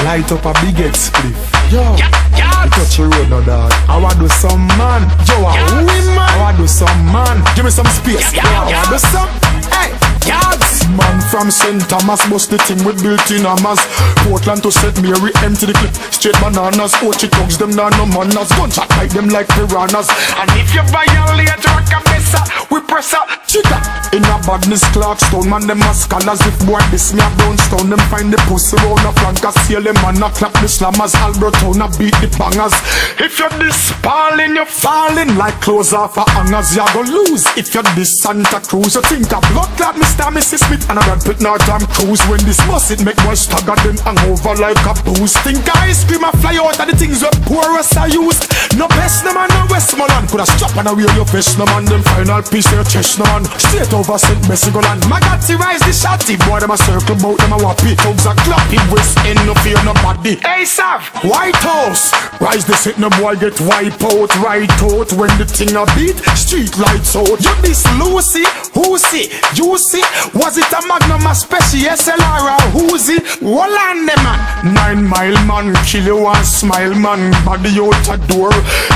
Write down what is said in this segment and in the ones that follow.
light up a big head split. Yo, you touch your road now, dog. I want do some man. Yo, a woman. I want do some man. Give me some space. Yo, I want do some. Hey, yards. Man from St. Thomas, bust the thing with built-in hammers. Portland to St. Mary, empty the clip. Straight bananas, Ochi thugs, them nah no manners. Gunshot like them like piranhas. And if you violate rock a messer, we press up. Chica in a badness Clarkstone, man them a scholars. If boy this me a brownstone, them find the pussy round a flank. I see them man a clap the slammers. Albertone a beat the bangers. If you're this falling, you're falling like clothes off a hangers. You go lose if you're this Santa Cruz. You think a blood clot Mr. Mrs. Smith and a Brad Pitt now Tom Cruise. When this must it make one stagger them hang over like a booze. Think ice cream a fly out of the things where poorest are used. No best no man, no Westmoreland. Coulda strap and a wear your vest no man. Them final piece their chest no man. Straight over St. Messigoland. Magatti rise the shotty. Boy them a circle bout them a wappy. Thugs a clappy. West end no fear nobody. Hey Sav, White House. Rise the sit no boy get wipe out. Right out when the thing a beat. Street lights out. You this Lucy, who see? You see? Was it a Magnum a special SLR or Who's it? Hold on them man. 9 Mile man. Kill you and smile man. Body out a door.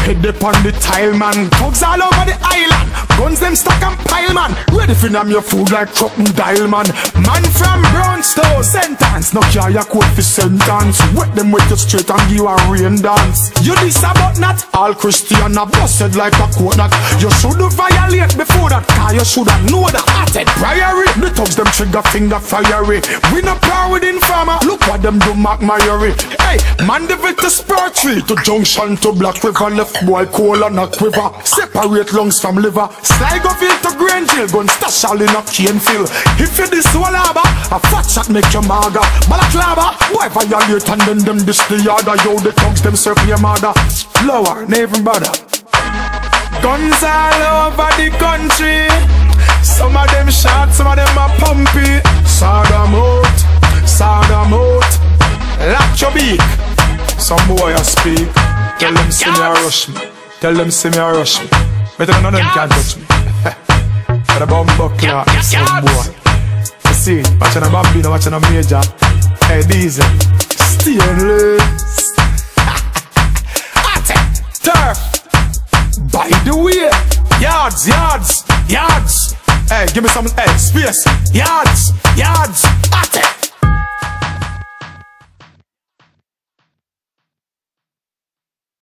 Head up on the tile man. Thugs all over the island. Guns them stack and pile man. Ready for them your food like crocodile man. Man from Brownstone. Sentence. No care your coat for sentence. Wet them with you straight and give you a rain dance. You this about not. All Christian a busted like a coconut. You should violate before that. Cause you should have know the hearted priory. The thugs them trigger finger fiery. We no proud with informer. Look what them do Mark Myrie. Hey, man devil to spur tree. To junction to Black River. Left boy coal and a quiver. Separate lungs from liver. Slide go field to Grand Hill. Gun stash all in a cane fill. If you this Wallaba, a fat shot make you maga. Balaklava, why violate and then them this the yard. Yo, the thugs them circle your mother. Lower, never bother. Guns all over the country. Some of them shot, some of them are pumpy. Saw them out. Lock your beak. Some boy a speak. Tell them see me a rush me. Tell them see me a rush me. Better none of them can touch me. But a bumbo clock, some boy. You see, watching a bambino, watching a major. Hey Diesel, stainless. Turf. By the way, yards. Hey, give me some space. Yards. At it.